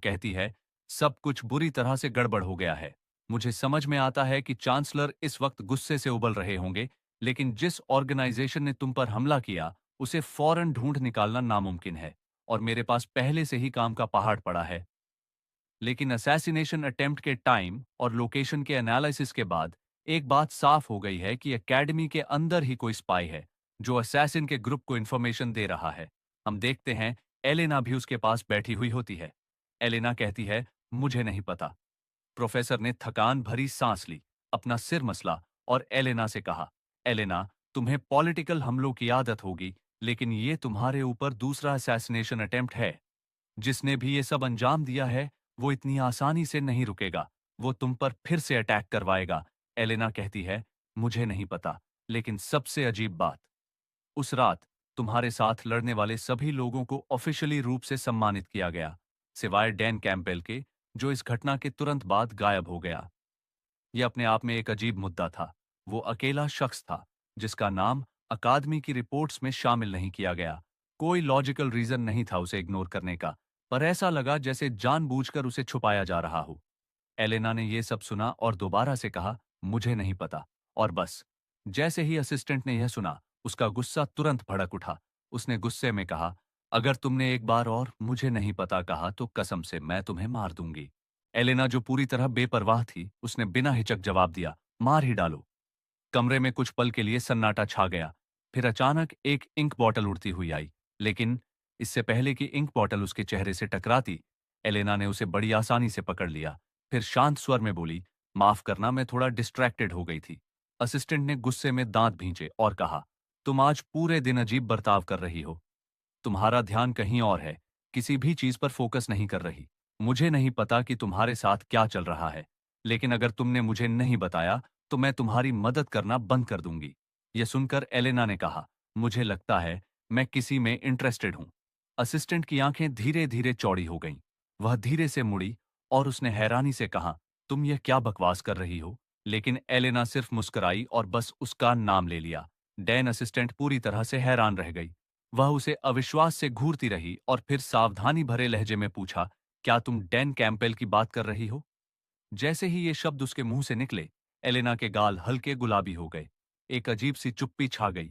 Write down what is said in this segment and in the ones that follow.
कहती है, सब कुछ बुरी तरह से गड़बड़ हो गया है। मुझे समझ में आता है कि चांसलर इस वक्त गुस्से से उबल रहे होंगे, लेकिन जिस ऑर्गेनाइजेशन ने तुम पर हमला किया उसे फौरन ढूंढ निकालना नामुमकिन है और मेरे पास पहले से ही काम का पहाड़ पड़ा है। लेकिन असैसिनेशन अटेम्प्ट के टाइम और लोकेशन के एनालिसिस के बाद एक बात साफ हो गई है कि एकेडमी के अंदर ही कोई स्पाई है जो असैसिन के ग्रुप को इंफॉर्मेशन दे रहा है। हम देखते हैं एलेना भी उसके पास बैठी हुई होती है। एलेना कहती है, मुझे नहीं पता। प्रोफेसर ने थकान भरी सांस ली, अपना सिर मसला और एलेना से कहा, एलेना, तुम्हें पॉलिटिकल हमलों की आदत होगी, लेकिन ये तुम्हारे ऊपर दूसरा असैसिनेशन अटेम्प्ट है। जिसने भी ये सब अंजाम दिया है, वो इतनी आसानी से नहीं रुकेगा। वो तुम पर फिर से अटैक करवाएगा। एलेना कहती है, मुझे नहीं पता, लेकिन सबसे अजीब बात, उस रात तुम्हारे साथ लड़ने वाले सभी लोगों को ऑफिशियली रूप से सम्मानित किया गया, सिवाय डैन कैंपबेल के, जो इस घटना के तुरंत बाद गायब हो गया। यह अपने आप में एक अजीब मुद्दा था। वो अकेला शख्स था जिसका नाम अकादमी की रिपोर्ट्स में शामिल नहीं किया गया। कोई लॉजिकल रीजन नहीं था उसे इग्नोर करने का, पर ऐसा लगा जैसे जानबूझकर उसे छुपाया जा रहा हो। एलेना ने यह सब सुना और दोबारा से कहा, मुझे नहीं पता। और बस, जैसे ही असिस्टेंट ने यह सुना, उसका गुस्सा तुरंत भड़क उठा। उसने गुस्से में कहा, अगर तुमने एक बार और मुझे नहीं पता कहा तो कसम से मैं तुम्हें मार दूंगी। एलेना, जो पूरी तरह बेपरवाह थी, उसने बिना हिचक जवाब दिया, मार ही डालो। कमरे में कुछ पल के लिए सन्नाटा छा गया। फिर अचानक एक इंक बॉटल उड़ती हुई आई, लेकिन इससे पहले कि इंक बॉटल उसके चेहरे से टकराती, एलेना ने उसे बड़ी आसानी से पकड़ लिया। फिर शांत स्वर में बोली, माफ करना, मैं थोड़ा डिस्ट्रैक्टेड हो गई थी। असिस्टेंट ने गुस्से में दांत भींचे और कहा, तुम आज पूरे दिन अजीब बर्ताव कर रही हो। तुम्हारा ध्यान कहीं और है, किसी भी चीज पर फोकस नहीं कर रही। मुझे नहीं पता कि तुम्हारे साथ क्या चल रहा है, लेकिन अगर तुमने मुझे नहीं बताया तो मैं तुम्हारी मदद करना बंद कर दूंगी। यह सुनकर एलेना ने कहा, मुझे लगता है मैं किसी में इंटरेस्टेड हूं। असिस्टेंट की आंखें धीरे धीरे चौड़ी हो गईं। वह धीरे से मुड़ी और उसने हैरानी से कहा, तुम यह क्या बकवास कर रही हो? लेकिन एलेना सिर्फ मुस्कुराई और बस उसका नाम ले लिया। डैन असिस्टेंट पूरी तरह से हैरान रह गई। वह उसे अविश्वास से घूरती रही और फिर सावधानी भरे लहजे में पूछा, क्या तुम डैन कैंपेल की बात कर रही हो? जैसे ही ये शब्द उसके मुंह से निकले, एलेना के गाल हल्के गुलाबी हो गए। एक अजीब सी चुप्पी छा गई।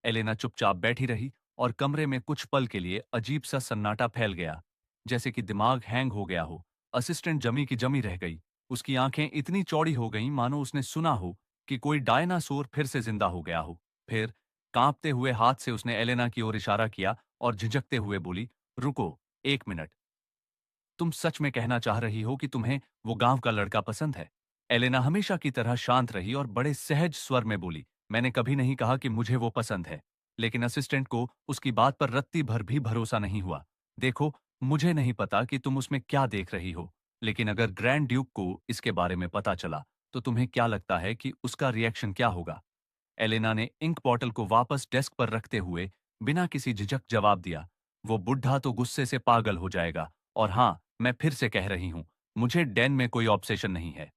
एलेना चुपचाप बैठी रही और कमरे में कुछ पल के लिए अजीब सा सन्नाटा फैल गया, जैसे कि दिमाग हैंग हो गया हो। असिस्टेंट जमी की जमी रह गई। उसकी आंखें इतनी चौड़ी हो गईं मानो उसने सुना हो कि कोई डायनासोर फिर से जिंदा हो गया हो। फिर कांपते हुए हाथ से उसने एलेना की ओर इशारा किया और झिझकते हुए बोली, रुको, एक मिनट। तुम सच में कहना चाह रही हो कि तुम्हें वो गांव का लड़का पसंद है? एलेना हमेशा की तरह शांत रही और बड़े सहज स्वर में बोली, मैंने कभी नहीं कहा कि मुझे वो पसंद है। लेकिन असिस्टेंट को उसकी बात पर रत्ती भर भी भरोसा नहीं हुआ। देखो, मुझे नहीं पता कि तुम उसमें क्या देख रही हो, लेकिन अगर ग्रैंड ड्यूक को इसके बारे में पता चला तो तुम्हें क्या लगता है कि उसका रिएक्शन क्या होगा? एलेना ने इंक बॉटल को वापस डेस्क पर रखते हुए बिना किसी झिझक जवाब दिया, वो बुढ़ा तो गुस्से से पागल हो जाएगा। और हाँ, मैं फिर से कह रही हूं, मुझे डैन में कोई ऑब्सेशन नहीं है।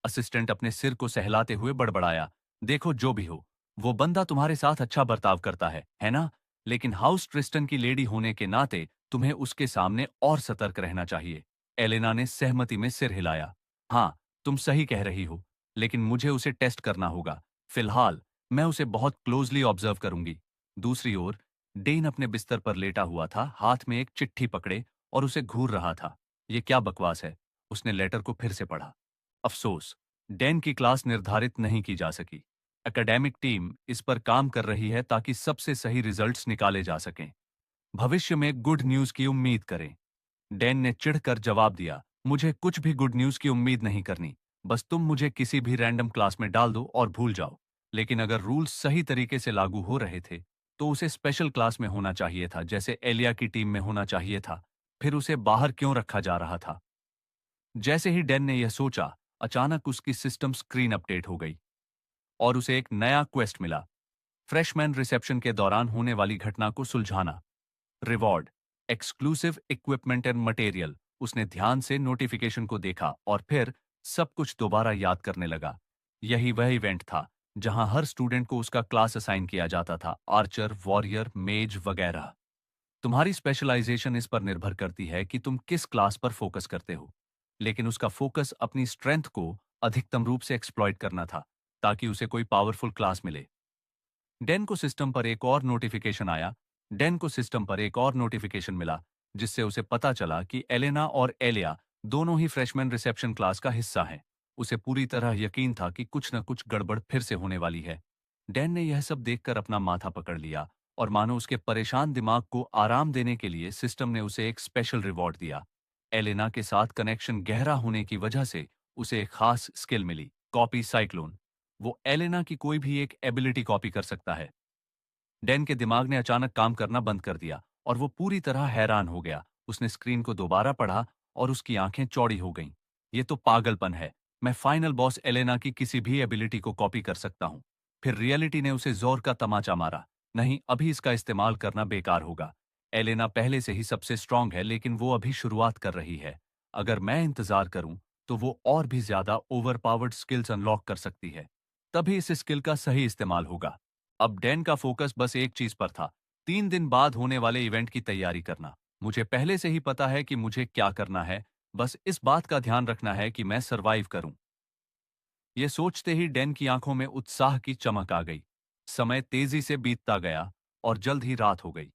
असिस्टेंट अपने सिर को सहलाते हुए बड़बड़ाया, देखो, जो भी हो, वो बंदा तुम्हारे साथ अच्छा बर्ताव करता है ना? लेकिन हाउस ट्रिस्टन की लेडी होने के नाते तुम्हें उसके सामने और सतर्क रहना चाहिए। एलेना ने सहमति में सिर हिलाया। हाँ, तुम सही कह रही हो, लेकिन मुझे उसे टेस्ट करना होगा। फिलहाल मैं उसे बहुत क्लोजली ऑब्जर्व करूंगी। दूसरी ओर डेन अपने बिस्तर पर लेटा हुआ था, हाथ में एक चिट्ठी पकड़े, और उसे घूर रहा था। ये क्या बकवास है? उसने लेटर को फिर से पढ़ा। अफसोस, डैन की क्लास निर्धारित नहीं की जा सकी। एकेडमिक टीम इस पर काम कर रही है ताकि सबसे सही रिजल्ट्स निकाले जा सकें। भविष्य में गुड न्यूज की उम्मीद करें। डैन ने चिढ़कर जवाब दिया, मुझे कुछ भी गुड न्यूज की उम्मीद नहीं करनी। बस तुम मुझे किसी भी रैंडम क्लास में डाल दो और भूल जाओ। लेकिन अगर रूल्स सही तरीके से लागू हो रहे थे तो उसे स्पेशल क्लास में होना चाहिए था, जैसे एलिया की टीम में होना चाहिए था। फिर उसे बाहर क्यों रखा जा रहा था? जैसे ही डैन ने यह सोचा, अचानक उसकी सिस्टम स्क्रीन अपडेट हो गई और उसे एक नया क्वेस्ट मिला, फ्रेशमैन रिसेप्शन के दौरान होने वाली घटना को सुलझाना। Reward, exclusive equipment and material. उसने ध्यान से नोटिफिकेशन को देखा और फिर सब कुछ दोबारा याद करने लगा। यही वह इवेंट था जहां हर स्टूडेंट को उसका क्लास असाइन किया जाता था, आर्चर, वॉरियर, मेज वगैरह। तुम्हारी स्पेशलाइजेशन इस पर निर्भर करती है कि तुम किस क्लास पर फोकस करते हो, लेकिन उसका फोकस अपनी स्ट्रेंथ को अधिकतम रूप से एक्सप्लॉइट करना था ताकि उसे कोई पावरफुल क्लास मिले। डेन को सिस्टम पर एक और नोटिफिकेशन आया। डेन को सिस्टम पर एक और नोटिफिकेशन मिला, जिससे उसे पता चला कि एलेना और एलिया दोनों ही फ्रेशमैन रिसेप्शन क्लास का हिस्सा हैं। उसे पूरी तरह यकीन था कि कुछ न कुछ गड़बड़ फिर से होने वाली है। डैन ने यह सब देखकर अपना माथा पकड़ लिया और मानो उसके परेशान दिमाग को आराम देने के लिए सिस्टम ने उसे एक स्पेशल रिवॉर्ड दिया। एलेना के साथ कनेक्शन गहरा होने की वजह से उसे एक खास स्किल मिली, कॉपी साइक्लोन। वो एलेना की कोई भी एक एबिलिटी कॉपी कर सकता है। डैन के दिमाग ने अचानक काम करना बंद कर दिया और वो पूरी तरह हैरान हो गया। उसने स्क्रीन को दोबारा पढ़ा और उसकी आंखें चौड़ी हो गईं। ये तो पागलपन है। मैं फाइनल बॉस एलेना की किसी भी एबिलिटी को कॉपी कर सकता हूँ। फिर रियलिटी ने उसे जोर का तमाचा मारा। नहीं, अभी इसका इस्तेमाल करना बेकार होगा। एलेना पहले से ही सबसे स्ट्रांग है, लेकिन वो अभी शुरुआत कर रही है। अगर मैं इंतजार करूं तो वो और भी ज्यादा ओवरपावर्ड स्किल्स अनलॉक कर सकती है। तभी इस स्किल का सही इस्तेमाल होगा। अब डैन का फोकस बस एक चीज पर था, 3 दिन बाद होने वाले इवेंट की तैयारी करना। मुझे पहले से ही पता है कि मुझे क्या करना है, बस इस बात का ध्यान रखना है कि मैं सरवाइव करूं। ये सोचते ही डैन की आंखों में उत्साह की चमक आ गई। समय तेजी से बीतता गया और जल्द ही रात हो गई।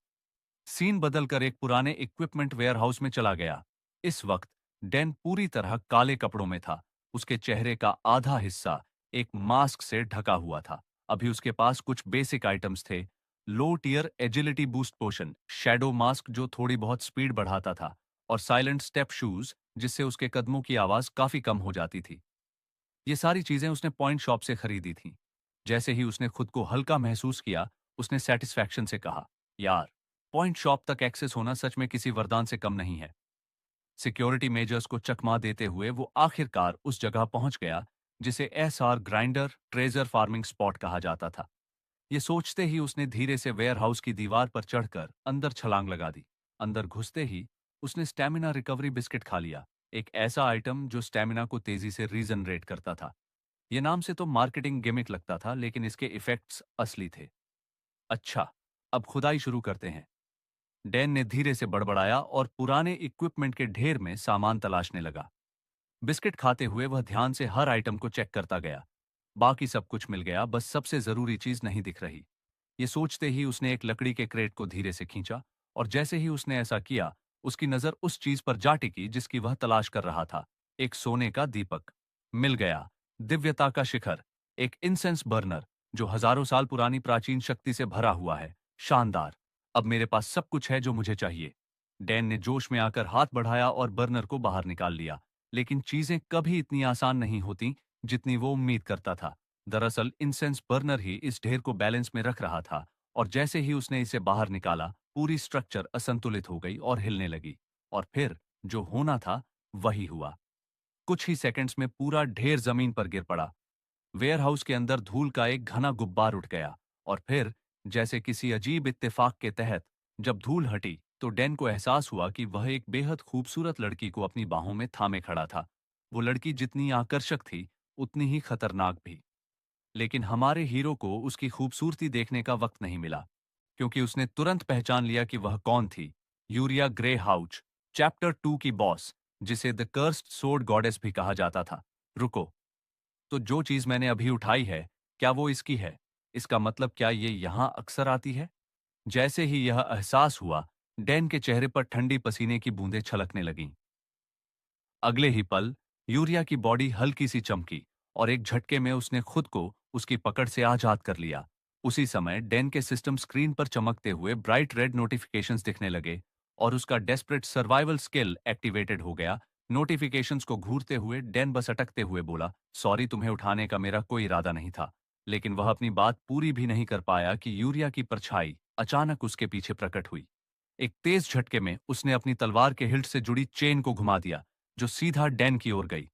सीन बदलकर एक पुराने इक्विपमेंट वेयरहाउस में चला गया। इस वक्त डैन पूरी तरह काले कपड़ों में था। उसके चेहरे का आधा हिस्सा एक मास्क से ढका हुआ था। अभी उसके पास कुछ बेसिक आइटम्स थे। लो टियर एजिलिटी बूस्ट पोशन, शैडो मास्क जो थोड़ी बहुत स्पीड बढ़ाता था, और साइलेंट स्टेप शूज जिससे उसके कदमों की आवाज काफी कम हो जाती थी। ये सारी चीजें उसने पॉइंट शॉप से खरीदी थीं। जैसे ही उसने खुद को हल्का महसूस किया, उसने सेटिस्फैक्शन से कहा, यार, पॉइंट शॉप तक एक्सेस होना सच में किसी वरदान से कम नहीं है। सिक्योरिटी मेजर्स को चकमा देते हुए वो आखिरकार उस जगह पहुंच गया जिसे SR grinder treasure farming spot कहा जाता था। ये सोचते ही उसने धीरे से वेयरहाउस की दीवार पर चढ़कर अंदर छलांग लगा दी। अंदर घुसते ही उसने स्टैमिना रिकवरी बिस्किट खा लिया, एक ऐसा आइटम जो स्टैमिना को तेजी से रीजनरेट करता था। ये नाम से तो मार्केटिंग गिमिक लगता था, लेकिन इसके इफेक्ट्स असली थे। अच्छा, अब खुदाई शुरू करते हैं। डैन ने धीरे से बड़बड़ाया और पुराने इक्विपमेंट के ढेर में सामान तलाशने लगा। बिस्किट खाते हुए वह ध्यान से हर आइटम को चेक करता गया। बाकी सब कुछ मिल गया, बस सबसे जरूरी चीज नहीं दिख रही। ये सोचते ही उसने एक लकड़ी के क्रेट को धीरे से खींचा, और जैसे ही उसने ऐसा किया, उसकी नजर उस चीज पर जा टिकी जिसकी वह तलाश कर रहा था। एक सोने का दीपक मिल गया। दिव्यता का शिखर, एक इंसेंस बर्नर जो हजारों साल पुरानी प्राचीन शक्ति से भरा हुआ है। शानदार। अब मेरे पास सब कुछ है जो मुझे चाहिए। डैन ने जोश में आकर हाथ बढ़ाया और बर्नर को बाहर निकाल लिया। लेकिन चीजें कभी इतनी आसान नहीं होती जितनी वो उम्मीद करता था। दरअसल इंसेंस बर्नर ही इस ढेर को बैलेंस में रख रहा था, और जैसे ही उसने इसे बाहर निकाला, पूरी स्ट्रक्चर असंतुलित हो गई और हिलने लगी। और फिर जो होना था वही हुआ। कुछ ही सेकंड्स में पूरा ढेर जमीन पर गिर पड़ा। वेयरहाउस के अंदर धूल का एक घना गुब्बार उठ गया, और फिर जैसे किसी अजीब इत्तेफाक के तहत जब धूल हटी तो डैन को एहसास हुआ कि वह एक बेहद खूबसूरत लड़की को अपनी बाहों में थामे खड़ा था। वो लड़की जितनी आकर्षक थी, उतनी ही खतरनाक भी। लेकिन हमारे हीरो को उसकी खूबसूरती देखने का वक्त नहीं मिला, क्योंकि उसने तुरंत पहचान लिया कि वह कौन थी। यूरिया ग्रे हाउच, चैप्टर 2 की बॉस, जिसे द कर्स्ड सोर्ड गॉडेस भी कहा जाता था। रुको, तो जो चीज मैंने अभी उठाई है, क्या वो इसकी है? इसका मतलब क्या ये यहां अक्सर आती है? जैसे ही यह एहसास हुआ, डैन के चेहरे पर ठंडी पसीने की बूंदें छलकने लगीं। अगले ही पल यूरिया की बॉडी हल्की सी चमकी, और एक झटके में उसने खुद को उसकी पकड़ से आजाद कर लिया। उसी समय डैन के सिस्टम स्क्रीन पर चमकते हुए ब्राइट रेड नोटिफिकेशंस दिखने लगे, और उसका डेस्परेट सर्वाइवल स्किल एक्टिवेटेड हो गया। नोटिफिकेशंस को घूरते हुए डैन बस अटकते हुए बोला, सॉरी, तुम्हें उठाने का मेरा कोई इरादा नहीं था। लेकिन वह अपनी बात पूरी भी नहीं कर पाया कि यूरिया की परछाई अचानक उसके पीछे प्रकट हुई। एक तेज झटके में उसने अपनी तलवार के हिल्ट से जुड़ी चेन को घुमा दिया, जो सीधा डैन की ओर गई।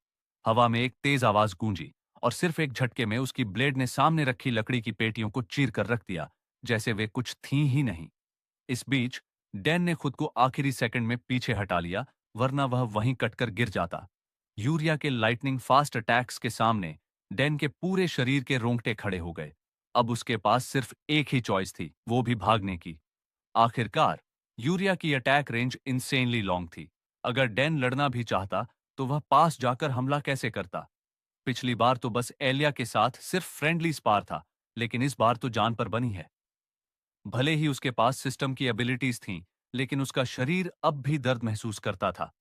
हवा में एक तेज आवाज गूंजी, और सिर्फ एक झटके में उसकी ब्लेड ने सामने रखी लकड़ी की पेटियों को चीर कर रख दिया, जैसे वे कुछ थीं ही नहीं। इस बीच डैन ने खुद को आखिरी सेकंड में पीछे हटा लिया, वरना वह वहीं कटकर गिर जाता। यूरिया के लाइटनिंग फास्ट अटैक्स के सामने डैन के पूरे शरीर के रोंगटे खड़े हो गए। अब उसके पास सिर्फ एक ही चॉइस थी, वो भी भागने की। आखिरकार यूरिया की अटैक रेंज इंसेनली लॉन्ग थी। अगर डैन लड़ना भी चाहता तो वह पास जाकर हमला कैसे करता? पिछली बार तो बस एलिया के साथ सिर्फ फ्रेंडली स्पार था, लेकिन इस बार तो जान पर बनी है। भले ही उसके पास सिस्टम की एबिलिटीज थीं, लेकिन उसका शरीर अब भी दर्द महसूस करता था।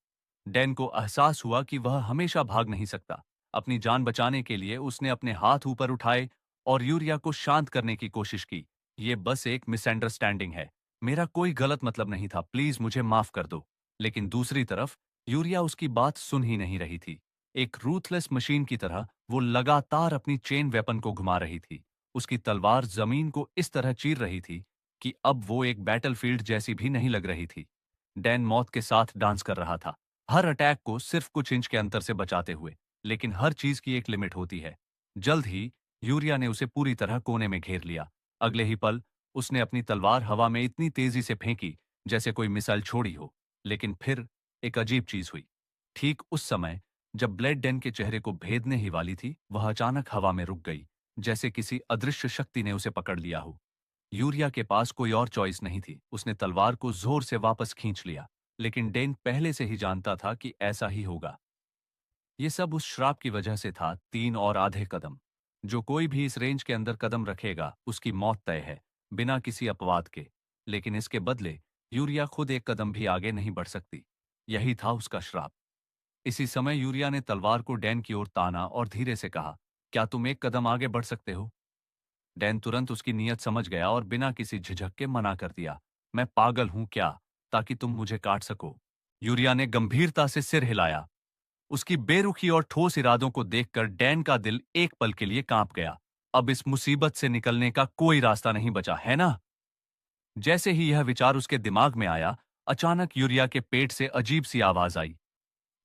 डैन को एहसास हुआ कि वह हमेशा भाग नहीं सकता। अपनी जान बचाने के लिए उसने अपने हाथ ऊपर उठाए और यूरिया को शांत करने की कोशिश की। यह बस एक मिसअंडरस्टैंडिंग है। मेरा कोई गलत मतलब नहीं था, प्लीज मुझे माफ कर दो। लेकिन दूसरी तरफ यूरिया उसकी बात सुन ही नहीं रही थी। एक रूथलेस मशीन की तरह वो लगातार अपनी चेन वेपन को घुमा रही थी। उसकी तलवार जमीन को इस तरह चीर रही थी कि अब वो एक बैटलफील्ड जैसी भी नहीं लग रही थी। डैन मौत के साथ डांस कर रहा था, हर अटैक को सिर्फ कुछ इंच के अंतर से बचाते हुए। लेकिन हर चीज की एक लिमिट होती है। जल्द ही यूरिया ने उसे पूरी तरह कोने में घेर लिया। अगले ही पल उसने अपनी तलवार हवा में इतनी तेजी से फेंकी जैसे कोई मिसाइल छोड़ी हो। लेकिन फिर एक अजीब चीज हुई। ठीक उस समय जब ब्लेड डैन के चेहरे को भेदने ही वाली थी, वह अचानक हवा में रुक गई, जैसे किसी अदृश्य शक्ति ने उसे पकड़ लिया हो। यूरिया के पास कोई और चॉइस नहीं थी। उसने तलवार को जोर से वापस खींच लिया, लेकिन डेन पहले से ही जानता था कि ऐसा ही होगा। ये सब उस श्राप की वजह से था। 3 और आधे कदम। जो कोई भी इस रेंज के अंदर कदम रखेगा उसकी मौत तय है, बिना किसी अपवाद के। लेकिन इसके बदले यूरिया खुद एक कदम भी आगे नहीं बढ़ सकती। यही था उसका श्राप। इसी समय यूरिया ने तलवार को डैन की ओर ताना और धीरे से कहा, क्या तुम एक कदम आगे बढ़ सकते हो? डैन तुरंत उसकी नीयत समझ गया और बिना किसी झिझक के मना कर दिया। मैं पागल हूं क्या, ताकि तुम मुझे काट सको? यूरिया ने गंभीरता से सिर हिलाया। उसकी बेरुखी और ठोस इरादों को देखकर डैन का दिल एक पल के लिए कांप गया। अब इस मुसीबत से निकलने का कोई रास्ता नहीं बचा, है ना? जैसे ही यह विचार उसके दिमाग में आया, अचानक यूरिया के पेट से अजीब सी आवाज आई।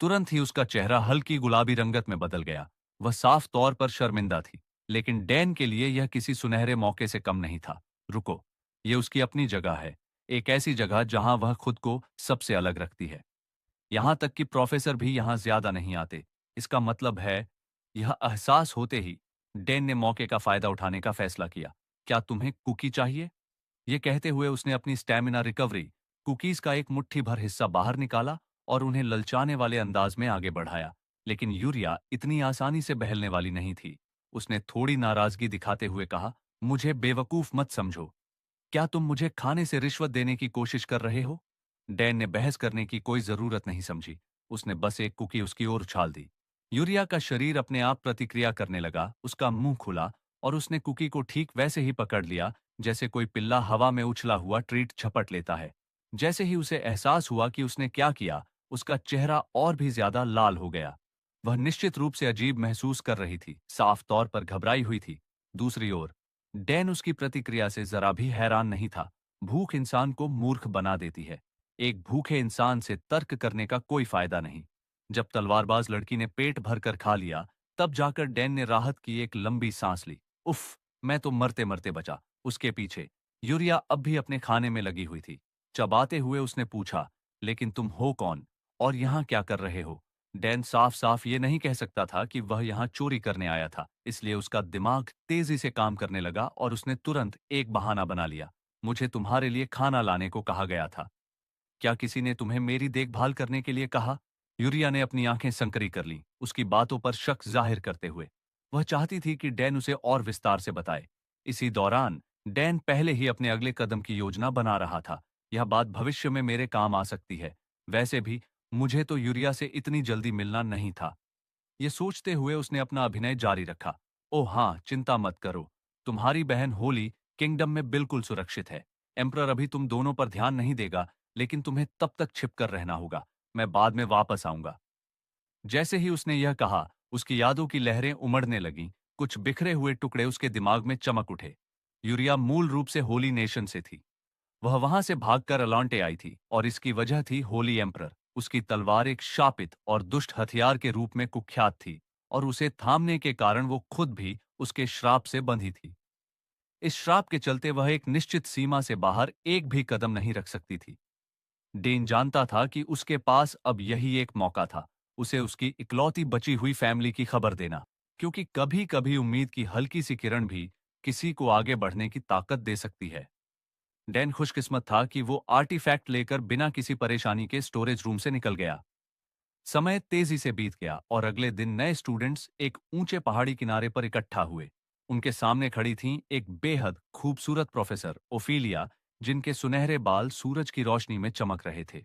तुरंत ही उसका चेहरा हल्की गुलाबी रंगत में बदल गया। वह साफ तौर पर शर्मिंदा थी, लेकिन डैन के लिए यह किसी सुनहरे मौके से कम नहीं था। रुको, यह उसकी अपनी जगह है, एक ऐसी जगह जहां वह खुद को सबसे अलग रखती है। यहां तक कि प्रोफेसर भी यहां ज्यादा नहीं आते। इसका मतलब है, यह एहसास होते ही डैन ने मौके का फायदा उठाने का फैसला किया। क्या तुम्हें कुकी चाहिए? ये कहते हुए उसने अपनी स्टैमिना रिकवरी कुकीज का एक मुट्ठी भर हिस्सा बाहर निकाला और उन्हें ललचाने वाले अंदाज में आगे बढ़ाया। लेकिन यूरिया इतनी आसानी से बहलने वाली नहीं थी। उसने थोड़ी नाराजगी दिखाते हुए कहा, मुझे बेवकूफ मत समझो। क्या तुम मुझे खाने से रिश्वत देने की कोशिश कर रहे हो? डैन ने बहस करने की कोई जरूरत नहीं समझी। उसने बस एक कुकी उसकी ओर उछाल दी। यूरिया का शरीर अपने आप प्रतिक्रिया करने लगा। उसका मुंह खुला और उसने कुकी को ठीक वैसे ही पकड़ लिया जैसे कोई पिल्ला हवा में उछला हुआ ट्रीट झपट लेता है। जैसे ही उसे एहसास हुआ कि उसने क्या किया, उसका चेहरा और भी ज्यादा लाल हो गया। वह निश्चित रूप से अजीब महसूस कर रही थी, साफ तौर पर घबराई हुई थी। दूसरी ओर डैन उसकी प्रतिक्रिया से जरा भी हैरान नहीं था। भूख इंसान को मूर्ख बना देती है। एक भूखे इंसान से तर्क करने का कोई फायदा नहीं। जब तलवारबाज लड़की ने पेट भरकर खा लिया, तब जाकर डैन ने राहत की एक लंबी सांस ली। उफ, मैं तो मरते मरते बचा। उसके पीछे यूरिया अब भी अपने खाने में लगी हुई थी। चबाते हुए उसने पूछा, लेकिन तुम हो कौन और यहाँ क्या कर रहे हो? डैन साफ साफ ये नहीं कह सकता था कि वह यहाँ चोरी करने आया था, इसलिए उसका दिमाग तेजी से काम करने लगा और उसने तुरंत एक बहाना बना लिया। मुझे तुम्हारे लिए खाना लाने को कहा गया था। क्या किसी ने तुम्हें मेरी देखभाल करने के लिए कहा? यूरिया ने अपनी आंखें संकरी कर लीं, उसकी बातों पर शक जाहिर करते हुए। वह चाहती थी कि डैन उसे और विस्तार से बताए। इसी दौरान डैन पहले ही अपने अगले कदम की योजना बना रहा था। यह बात भविष्य में मेरे काम आ सकती है। वैसे भी मुझे तो यूरिया से इतनी जल्दी मिलना नहीं था। ये सोचते हुए उसने अपना अभिनय जारी रखा। ओह हाँ, चिंता मत करो। तुम्हारी बहन होली किंगडम में बिल्कुल सुरक्षित है। एम्परर अभी तुम दोनों पर ध्यान नहीं देगा, लेकिन तुम्हें तब तक छिपकर रहना होगा। मैं बाद में वापस आऊंगा। जैसे ही उसने यह कहा, उसकी यादों की लहरें उमड़ने लगीं। कुछ बिखरे हुए टुकड़े उसके दिमाग में चमक उठे। यूरिया मूल रूप से होली नेशन से थी। वह वहां से भागकर अलांटे आई थी और इसकी वजह थी होली एम्परर। उसकी तलवार एक शापित और दुष्ट हथियार के रूप में कुख्यात थी और उसे थामने के कारण वो खुद भी उसके श्राप से बंधी थी। इस श्राप के चलते वह एक निश्चित सीमा से बाहर एक भी कदम नहीं रख सकती थी। डेन जानता था कि उसके पास अब यही एक मौका था, उसे उसकी इकलौती बची हुई फैमिली की खबर देना, क्योंकि कभी कभी उम्मीद की हल्की सी किरण भी किसी को आगे बढ़ने की ताकत दे सकती है। डैन खुशकिस्मत था कि वो आर्टिफैक्ट लेकर बिना किसी परेशानी के स्टोरेज रूम से निकल गया। समय तेजी से बीत गया और अगले दिन नए स्टूडेंट्स एक ऊंचे पहाड़ी किनारे पर इकट्ठा हुए। उनके सामने खड़ी थीं एक बेहद खूबसूरत प्रोफेसर ओफीलिया, जिनके सुनहरे बाल सूरज की रोशनी में चमक रहे थे।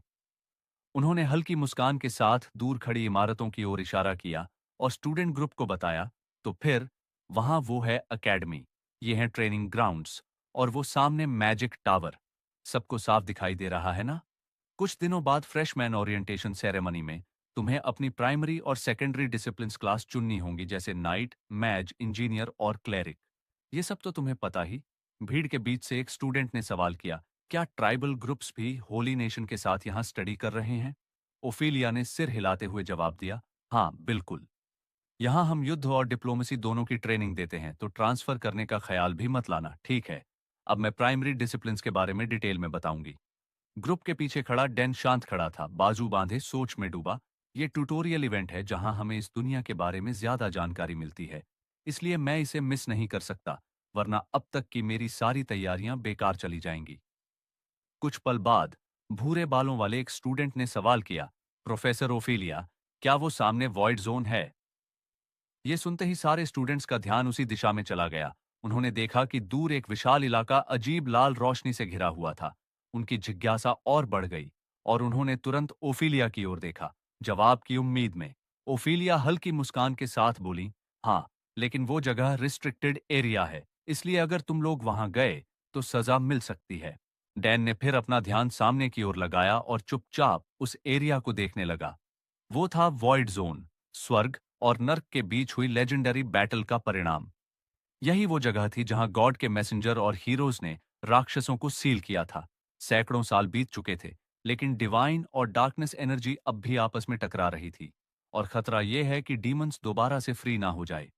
उन्होंने हल्की मुस्कान के साथ दूर खड़ी इमारतों की ओर इशारा किया और स्टूडेंट ग्रुप को बताया, तो फिर वहां वो है अकेडमी, ये हैं ट्रेनिंग ग्राउंड्स, और वो सामने मैजिक टावर। सबको साफ दिखाई दे रहा है ना? कुछ दिनों बाद फ्रेशमैन ओरिएंटेशन सेरेमनी में तुम्हें अपनी प्राइमरी और सेकेंडरी डिसिप्लिन्स क्लास चुननी होंगी, जैसे नाइट, मैज, इंजीनियर और क्लेरिक। ये सब तो तुम्हें पता ही। भीड़ के बीच से एक स्टूडेंट ने सवाल किया, क्या ट्राइबल ग्रुप्स भी होली नेशन के साथ यहाँ स्टडी कर रहे हैं? ओफिलिया ने सिर हिलाते हुए जवाब दिया, हाँ बिल्कुल। यहाँ हम युद्ध और डिप्लोमेसी दोनों की ट्रेनिंग देते हैं, तो ट्रांसफर करने का ख्याल भी मत लाना, ठीक है? अब मैं प्राइमरी डिसिप्लिन्स के बारे में डिटेल में बताऊंगी। ग्रुप के पीछे खड़ा डैन शांत खड़ा था, बाजू बांधे सोच में डूबा। ये ट्यूटोरियल इवेंट है जहां हमें इस दुनिया के बारे में ज्यादा जानकारी मिलती है, इसलिए मैं इसे मिस नहीं कर सकता, वरना अब तक की मेरी सारी तैयारियां बेकार चली जाएंगी। कुछ पल बाद भूरे बालों वाले एक स्टूडेंट ने सवाल किया, प्रोफेसर ओफिलिया, क्या वो सामने वॉइड जोन है? ये सुनते ही सारे स्टूडेंट्स का ध्यान उसी दिशा में चला गया। उन्होंने देखा कि दूर एक विशाल इलाका अजीब लाल रोशनी से घिरा हुआ था। उनकी जिज्ञासा और बढ़ गई और उन्होंने तुरंत ओफिलिया की ओर देखा, जवाब की उम्मीद में। ओफिलिया हल्की मुस्कान के साथ बोली, हाँ, लेकिन वो जगह रिस्ट्रिक्टेड एरिया है, इसलिए अगर तुम लोग वहां गए तो सजा मिल सकती है। डैन ने फिर अपना ध्यान सामने की ओर लगाया और चुपचाप उस एरिया को देखने लगा। वो था वॉइड जोन, स्वर्ग और नर्क के बीच हुई लेजेंडरी बैटल का परिणाम। यही वो जगह थी जहां गॉड के मैसेंजर और हीरोज ने राक्षसों को सील किया था। सैकड़ों साल बीत चुके थे, लेकिन डिवाइन और डार्कनेस एनर्जी अब भी आपस में टकरा रही थी, और खतरा यह है कि डीमंस दोबारा से फ्री ना हो जाए।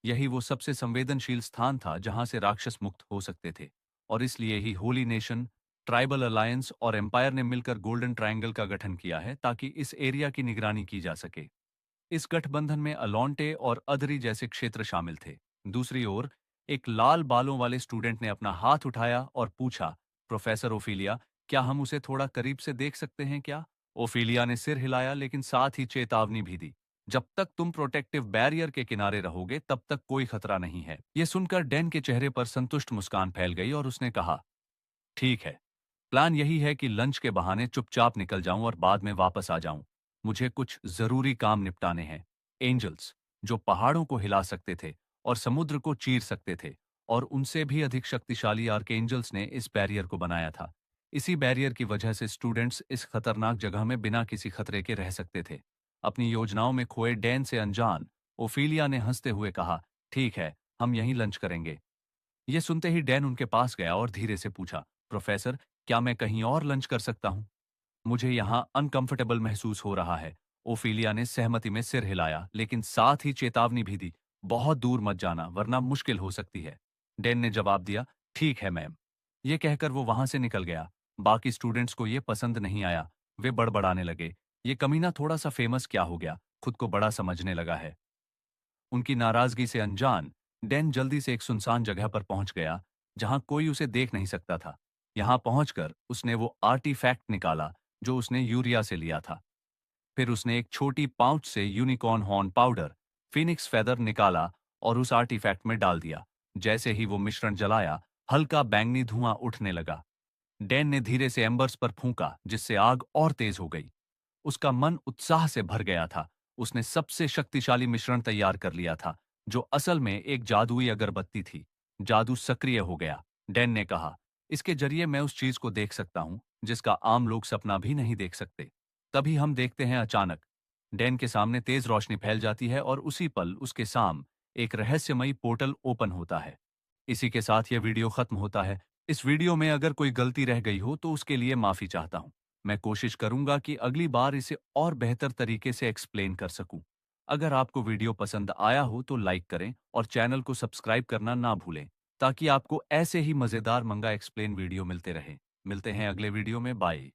यही वो सबसे संवेदनशील स्थान था जहां से राक्षस मुक्त हो सकते थे, और इसलिए ही होली नेशन, ट्राइबल अलायंस और एम्पायर ने मिलकर गोल्डन ट्रायंगल का गठन किया है, ताकि इस एरिया की निगरानी की जा सके। इस गठबंधन में अलोंटे और अदरी जैसे क्षेत्र शामिल थे। दूसरी ओर एक लाल बालों वाले स्टूडेंट ने अपना हाथ उठाया और पूछा, प्रोफेसर ओफिलिया, क्या हम उसे थोड़ा करीब से देख सकते हैं क्या? ओफिलिया ने सिर हिलाया, लेकिन साथ ही चेतावनी भी दी, जब तक तुम प्रोटेक्टिव बैरियर के किनारे रहोगे तब तक कोई खतरा नहीं है। यह सुनकर डैन के चेहरे पर संतुष्ट मुस्कान फैल गई और उसने कहा, ठीक है, प्लान यही है कि लंच के बहाने चुपचाप निकल जाऊं और बाद में वापस आ जाऊं। मुझे कुछ जरूरी काम निपटाने हैं। एंजल्स, जो पहाड़ों को हिला सकते थे और समुद्र को चीर सकते थे, और उनसे भी अधिक शक्तिशाली आर्कएंजल्स ने इस बैरियर को बनाया था। इसी बैरियर की वजह से स्टूडेंट्स इस खतरनाक जगह में बिना किसी खतरे के रह सकते थे। अपनी योजनाओं में खोए डैन से अनजान ओफिलिया ने हंसते हुए कहा, ठीक है, हम यहीं लंच करेंगे। ये सुनते ही डैन उनके पास गया और धीरे से पूछा, प्रोफेसर, क्या मैं कहीं और लंच कर सकता हूं? मुझे यहाँ अनकंफर्टेबल महसूस हो रहा है। ओफिलिया ने सहमति में सिर हिलाया, लेकिन साथ ही चेतावनी भी दी, बहुत दूर मत जाना वरना मुश्किल हो सकती है। डैन ने जवाब दिया, ठीक है मैम। ये कहकर वो वहां से निकल गया। बाकी स्टूडेंट्स को ये पसंद नहीं आया। वे बड़बड़ाने लगे, ये कमीना थोड़ा सा फेमस क्या हो गया, खुद को बड़ा समझने लगा है। उनकी नाराजगी से अनजान डैन जल्दी से एक सुनसान जगह पर पहुंच गया, जहां कोई उसे देख नहीं सकता था। यहां पहुंचकर उसने वो आर्टिफैक्ट निकाला जो उसने यूरिया से लिया था। फिर उसने एक छोटी पाउच से unicorn horn powder, Phoenix feather निकाला और उस आर्टिफैक्ट में डाल दिया। जैसे ही वो मिश्रण जलाया, हल्का बैंगनी धुआं उठने लगा। डैन ने धीरे से एम्बर्स पर फूंका, जिससे आग और तेज हो गई। उसका मन उत्साह से भर गया था। उसने सबसे शक्तिशाली मिश्रण तैयार कर लिया था, जो असल में एक जादुई अगरबत्ती थी। जादू सक्रिय हो गया। डैन ने कहा, इसके जरिए मैं उस चीज को देख सकता हूं जिसका आम लोग सपना भी नहीं देख सकते। तभी हम देखते हैं, अचानक डैन के सामने तेज रोशनी फैल जाती है और उसी पल उसके साम एक रहस्यमयी पोर्टल ओपन होता है। इसी के साथ यह वीडियो खत्म होता है। इस वीडियो में अगर कोई गलती रह गई हो तो उसके लिए माफी चाहता हूं। मैं कोशिश करूंगा कि अगली बार इसे और बेहतर तरीके से एक्सप्लेन कर सकूं। अगर आपको वीडियो पसंद आया हो तो लाइक करें और चैनल को सब्सक्राइब करना ना भूलें, ताकि आपको ऐसे ही मजेदार मंगा एक्सप्लेन वीडियो मिलते रहे। मिलते हैं अगले वीडियो में, बाय।